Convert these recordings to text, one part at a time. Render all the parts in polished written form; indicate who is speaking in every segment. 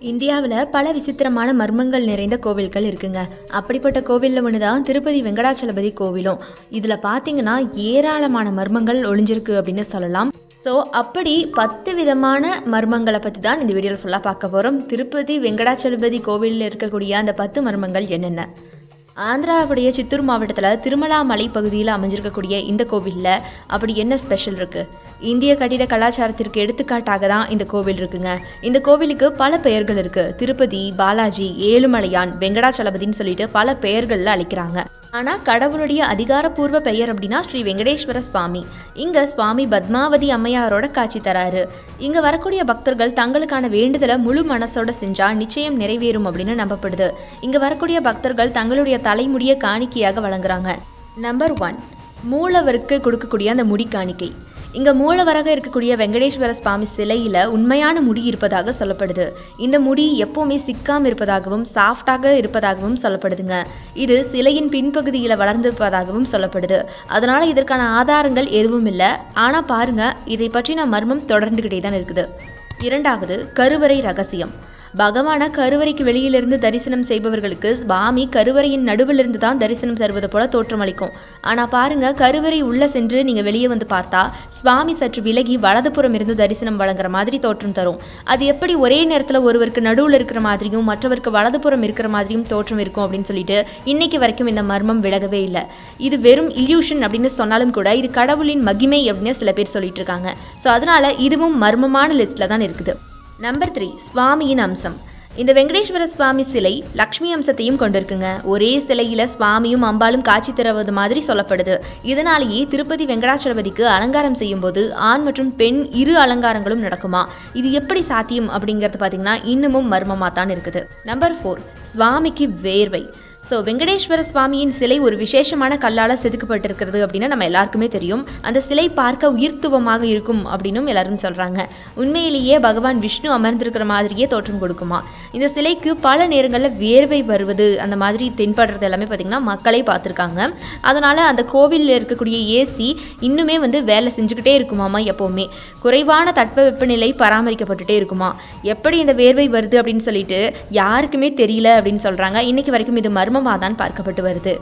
Speaker 1: இந்தியாவில் பல விசித்திரமான மர்மங்கள் நிறைந்த கோவில்கள் இருக்குங்க. அப்படிப்பட்ட கோவிலில் ஒன்று தான் திருப்பதி வெங்கடாச்சலபதி கோவிலும். இதில் பார்த்தீங்கன்னா ஏராளமான மர்மங்கள் ஒளிஞ்சிருக்கு அப்படின்னு சொல்லலாம். ஸோ அப்படி 10 விதமான மர்மங்களை பற்றி தான் இந்த வீடியோவில் ஃபுல்லாக பார்க்க போகிறோம். திருப்பதி வெங்கடாச்சலபதி கோவிலில் இருக்கக்கூடிய அந்த 10 மர்மங்கள் என்னென்ன? ஆந்திராவுடைய சித்தூர் மாவட்டத்தில் திருமலாமலை பகுதியில் அமைஞ்சிருக்கக்கூடிய இந்த கோவிலில் அப்படி என்ன ஸ்பெஷல் இருக்குது? இந்திய கட்டிட கலாச்சாரத்திற்கு எடுத்துக்காட்டாக தான் இந்த கோவில் இருக்குங்க. இந்த கோவிலுக்கு பல பெயர்கள் இருக்குது. திருப்பதி, பாலாஜி, ஏழுமலையான், வெங்கடாச்சலபதினு சொல்லிட்டு பல பெயர்களில் அழைக்கிறாங்க. ஆனால் கடவுளுடைய அதிகாரப்பூர்வ பெயர் அப்படின்னா ஸ்ரீ வெங்கடேஸ்வர சுவாமி. இங்கே சுவாமி பத்மாவதி அம்மையாரோட காட்சி தராரு. இங்கே வரக்கூடிய பக்தர்கள் தங்களுக்கான வேண்டுதலை முழு மனசோட செஞ்சால் நிச்சயம் நிறைவேறும் அப்படின்னு நம்பப்படுது. இங்கே வரக்கூடிய பக்தர்கள் தங்களுடைய தலைமுடியை காணிக்கையாக வழங்குறாங்க. நம்பர் 1, மூலவருக்கு கொடுக்கக்கூடிய அந்த முடி காணிக்கை. இங்கே மூலவராக இருக்கக்கூடிய வெங்கடேஸ்வர சுவாமி சிலையில் உண்மையான முடி இருப்பதாக சொல்லப்படுது. இந்த முடி எப்போவுமே சிக்காமல் இருப்பதாகவும் சாஃப்டாக இருப்பதாகவும் சொல்லப்படுதுங்க. இது சிலையின் பின்பகுதியில் வளர்ந்திருப்பதாகவும் சொல்லப்படுது. அதனால் இதற்கான ஆதாரங்கள் எதுவும் இல்லை. ஆனால் பாருங்கள், இதை பற்றின மர்மம் தொடர்ந்துக்கிட்டே தான் இருக்குது. 2வது, கருவறை ரகசியம். பகவான கருவறைக்கு வெளியிலிருந்து தரிசனம் செய்பவர்களுக்கு சுவாமி கருவறையின் நடுவிலிருந்து தான் தரிசனம் தருவது போல தோற்றமளிக்கும். ஆனால் பாருங்க, கருவறை உள்ள சென்று நீங்கள் வெளியே வந்து பார்த்தா சுவாமி சற்று விலகி வலதுபுறம் இருந்து தரிசனம் வழங்குற மாதிரி தோற்றம் தரும். அது எப்படி ஒரே நேரத்தில் ஒருவருக்கு நடுவில் இருக்கிற மாதிரியும் மற்றவருக்கு வலதுபுறம் இருக்கிற மாதிரியும் தோற்றம் இருக்கும் அப்படின்னு சொல்லிட்டு இன்னைக்கு வரைக்கும் இந்த மர்மம் விலகவே இல்லை. இது வெறும் இல்யூஷன் அப்படின்னு சொன்னாலும் கூட இது கடவுளின் மகிமை அப்படின்னு சில பேர் சொல்லிட்டு இருக்காங்க. ஸோ அதனால இதுவும் மர்மமான லிஸ்ட்ல தான் இருக்குது. நம்பர் 3, சுவாமியின் அம்சம். இந்த வெங்கடேஸ்வர சுவாமி சிலை லக்ஷ்மி அம்சத்தையும் கொண்டிருக்குங்க. ஒரே சிலையில சுவாமியும் அம்பாலும் காட்சி தருவது மாதிரி சொல்லப்படுது. இதனாலேயே திருப்பதி வெங்கடாச்சலபதிக்கு அலங்காரம் செய்யும் போது ஆண் மற்றும் பெண் இரு அலங்காரங்களும் நடக்குமா? இது எப்படி சாத்தியம் அப்படிங்கிறது பார்த்தீங்கன்னா இன்னமும் மர்மமாக தான் இருக்குது. நம்பர் 4, சுவாமிக்கு வேர்வை. ஸோ வெங்கடேஸ்வர சுவாமியின் சிலை ஒரு விசேஷமான கல்லால் செதுக்கப்பட்டிருக்கிறது அப்படின்னு நம்ம எல்லாருக்குமே தெரியும். அந்த சிலை பார்க்க உயிர்த்துவமாக இருக்கும் அப்படின்னும் எல்லாரும் சொல்கிறாங்க. உண்மையிலேயே பகவான் விஷ்ணு அமர்ந்திருக்கிற மாதிரியே தோற்றம் கொடுக்குமா? இந்த சிலைக்கு பல நேரங்களில் வேர்வை வருவது அந்த மாதிரி தென்படுறது எல்லாமே பார்த்திங்கன்னா மக்களே பார்த்துருக்காங்க. அதனால் அந்த கோவிலில் இருக்கக்கூடிய ஏசி இன்னுமே வேலை செஞ்சுக்கிட்டே இருக்குமாமா. எப்போவுமே குறைவான தட்பவெப்பநிலை பராமரிக்கப்பட்டுட்டே இருக்குமா. எப்படி இந்த வேர்வை வருது அப்படின்னு சொல்லிட்டு யாருக்குமே தெரியல அப்படின்னு சொல்கிறாங்க. இன்னைக்கு வரைக்கும் இது மர்மமாக தான் பார்க்கப்பட்டு வருது.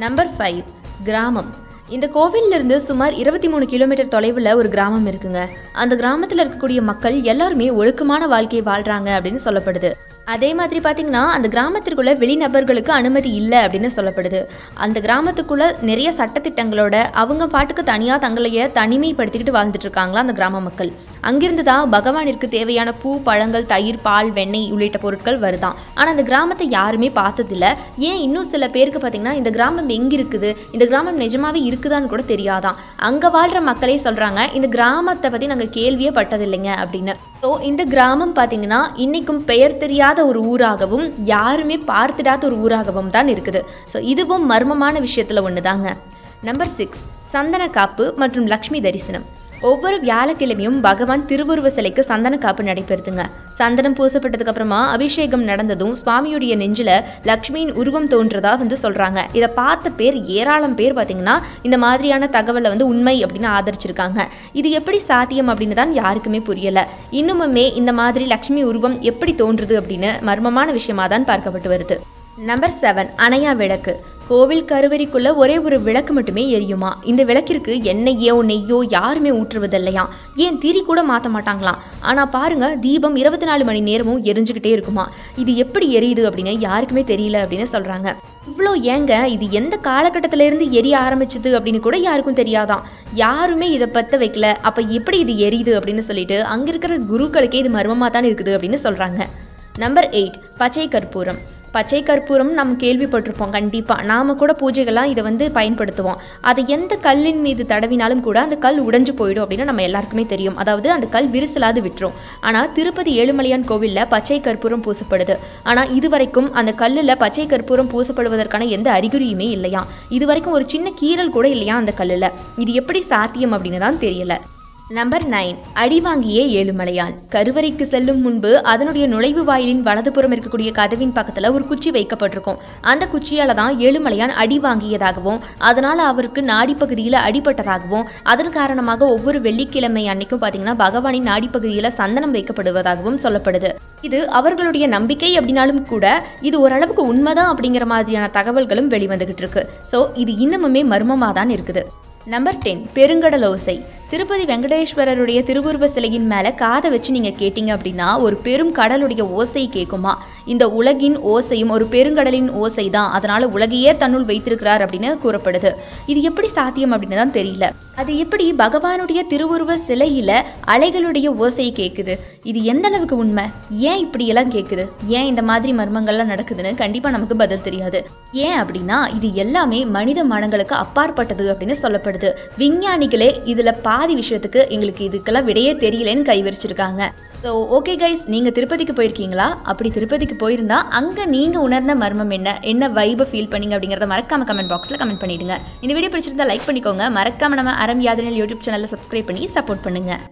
Speaker 1: நம்பர் 5, கிராமம். இந்த கோவிலிருந்து சுமார் 23 கிலோமீட்டர் தொலைவில் ஒரு கிராமம் இருக்குங்க. அந்த கிராமத்தில் இருக்கக்கூடிய மக்கள் எல்லாருமே ஒழுக்கமான வாழ்க்கையை வாழ்கிறாங்க அப்படின்னு சொல்லப்படுது. அதே மாதிரி பார்த்தீங்கன்னா அந்த கிராமத்திற்குள்ளே வெளிநபர்களுக்கு அனுமதி இல்லை அப்படின்னு சொல்லப்படுது. அந்த கிராமத்துக்குள்ளே நிறைய சட்டத்திட்டங்களோட அவங்க பாட்டுக்கு தனியாக தங்களையே தனிமைப்படுத்திக்கிட்டு வாழ்ந்துட்டு இருக்காங்களா அந்த கிராம மக்கள். அங்கிருந்து தான் பகவானிற்கு தேவையான பூ, பழங்கள், தயிர், பால், வெண்ணெய் உள்ளிட்ட பொருட்கள் வருதான். ஆனால் அந்த கிராமத்தை யாருமே பார்த்ததில்ல. ஏன் இன்னும் சில பேருக்கு பார்த்தீங்கன்னா இந்த கிராமம் எங்கே இருக்குது, இந்த கிராமம் நிஜமாவே இருக்குதான்னு கூட தெரியாதான். அங்கே வாழ்கிற மக்களே சொல்கிறாங்க இந்த கிராமத்தை பற்றி நாங்கள் கேள்வியே பட்டதில்லைங்க அப்படின்னு. ஸோ இந்த கிராமம் பார்த்தீங்கன்னா இன்றைக்கும் பெயர் தெரியாத ஒரு ஊராகவும் யாருமே பார்த்துடாத ஒரு ஊராகவும் தான் இருக்குது. ஸோ இதுவும் மர்மமான விஷயத்தில் ஒன்று தாங்க. நம்பர் 6, சந்தன காப்பு மற்றும் லக்ஷ்மி தரிசனம். ஒவ்வொரு வியாழக்கிழமையும் பகவான் திருவுருவ சிலைக்கு சந்தன காப்பு நடைபெறுதுங்க. சந்தனம் பூசப்பட்டதுக்கு அப்புறமா அபிஷேகம் நடந்ததும் சுவாமியுடைய நெஞ்சில் லக்ஷ்மியின் உருவம் தோன்றதா சொல்றாங்க. இதை பார்த்த பேர் ஏராளம் பேர் பார்த்தீங்கன்னா இந்த மாதிரியான தகவலை உண்மை அப்படின்னு ஆதரிச்சிருக்காங்க. இது எப்படி சாத்தியம் அப்படின்னு தான் யாருக்குமே புரியல. இன்னுமுமே இந்த மாதிரி லக்ஷ்மி உருவம் எப்படி தோன்றுது அப்படின்னு மர்மமான விஷயமா தான் பார்க்கப்பட்டு வருது. நம்பர் 7, அணையா விளக்கு. கோவில் கருவறைக்குள்ள ஒரே ஒரு விளக்கு மட்டுமே எரியுமா. இந்த விளக்கிற்கு எண்ணெய்யோ நெய்யோ யாருமே ஊற்றுவதில்லையா. ஏன் திரி கூட மாற்ற மாட்டாங்களாம். ஆனால் பாருங்க, தீபம் 24 மணி நேரமும் எரிஞ்சுக்கிட்டே இருக்குமா. இது எப்படி எரியுது அப்படின்னு யாருக்குமே தெரியல அப்படின்னு சொல்றாங்க. இவ்வளோ ஏங்க, இது எந்த காலகட்டத்திலேருந்து எரிய ஆரம்பிச்சது அப்படின்னு கூட யாருக்கும் தெரியாதான். யாருமே இதை பற்ற வைக்கல. அப்போ எப்படி இது எரியுது அப்படின்னு சொல்லிட்டு அங்கே இருக்கிற குருக்களுக்கே இது மர்மமாக தான் இருக்குது அப்படின்னு சொல்கிறாங்க. நம்பர் 8, பச்சை கற்பூரம். பச்சை கற்பூரம் நம்ம கேள்விப்பட்டிருப்போம். கண்டிப்பாக நாம் கூட பூஜைகள்லாம் இதை பயன்படுத்துவோம். அதை எந்த கல்லின் மீது தடவினாலும் கூட அந்த கல் உடைஞ்சு போயிடும் அப்படின்னு நம்ம எல்லாருக்குமே தெரியும். அதாவது அந்த கல் விரிசலாது விட்டுரும். ஆனால் திருப்பதி ஏழுமலையான் கோவிலில் பச்சை கற்பூரம் பூசப்படுது. ஆனால் இதுவரைக்கும் அந்த கல்லில் பச்சை கற்பூரம் பூசப்படுவதற்கான எந்த அறிகுறியுமே இல்லையா. இதுவரைக்கும் ஒரு சின்ன கீறல் கூட இல்லையா அந்த கல்லில். இது எப்படி சாத்தியம் அப்படின்னு தான் தெரியல. நம்பர் 9 அடிவாங்கிய ஏழுமலையான். கருவறைக்கு செல்லும் முன்பு அதனுடைய நுழைவு வாயிலின் வலதுபுறம் இருக்கக்கூடிய கதவின் பக்கத்துல ஒரு குச்சி வைக்கப்பட்டிருக்கும். அந்த குச்சியால தான் ஏழுமலையான் அடி வாங்கியதாகவும் அதனால அவருக்கு நாடிப்பகுதியில் அடிபட்டதாகவும் அதன் காரணமாக ஒவ்வொரு வெள்ளிக்கிழமை அன்னைக்கும் பார்த்தீங்கன்னா பகவானின் நாடிப்பகுதியில் சந்தனம் வைக்கப்படுவதாகவும் சொல்லப்படுது. இது அவர்களுடைய நம்பிக்கை அப்படின்னாலும் கூட இது ஓரளவுக்கு உண்மைதான் அப்படிங்கிற மாதிரியான தகவல்களும் வெளிவந்துகிட்டு இருக்கு. ஸோ இது இன்னமுமே மர்மமாக தான் இருக்குது. நம்பர் 10 பெருங்கடல் ஓசை. திருப்பதி வெங்கடேஸ்வரருடைய திருவுருவ சிலையின் மேலே காதை வச்சு நீங்கள் கேட்டிங்க அப்படின்னா ஒரு பெரும் கடலுடைய ஓசை கேட்குமா. இந்த உலகின் ஓசையும் ஒரு பெருங்கடலின் ஓசை தான், அதனால் உலகையே தன்னுள் வைத்திருக்கிறார் அப்படின்னு கூறப்படுது. இது எப்படி சாத்தியம் அப்படின்னு தான் தெரியல. அது எப்படி பகவானுடைய திருவுருவ சிலையில் அலைகளுடைய ஓசை கேட்குது? இது எந்த அளவுக்கு உண்மை? ஏன் இப்படியெல்லாம் கேட்குது? ஏன் இந்த மாதிரி மர்மங்கள்லாம் நடக்குதுன்னு கண்டிப்பாக நமக்கு பதில் தெரியாது. ஏன் அப்படின்னா இது எல்லாமே மனித மனங்களுக்கு அப்பாற்பட்டது அப்படின்னு சொல்லப்படுது. விஞ்ஞானிகளே இதில் பாதி விஷயத்துக்கு எங்களுக்கு இதுக்கெல்லாம் விடையே தெரியலன்னு கைவிரிச்சிருக்காங்க. ஸோ ஓகே கைஸ், நீங்கள் திருப்பதிக்கு போயிருக்கீங்களா? அப்படி திருப்பதிக்கு போயிருந்தா அங்கே நீங்கள் உணர்ந்த மர்மம் என்ன வைபை ஃபீல் பண்ணீங்க அப்படிங்கிறத மறக்காம கமெண்ட் பாக்ஸில் கமெண்ட் பண்ணிவிடுங்க. இந்த வீடியோ பிடிச்சிருந்தா லைக் பண்ணிக்கோங்க. மறக்காம நம்ம அறம் யாதனில் யூடியூப் சேனலில் சப்ஸ்கிரைப் பண்ணி சப்போர்ட் பண்ணுங்கள்.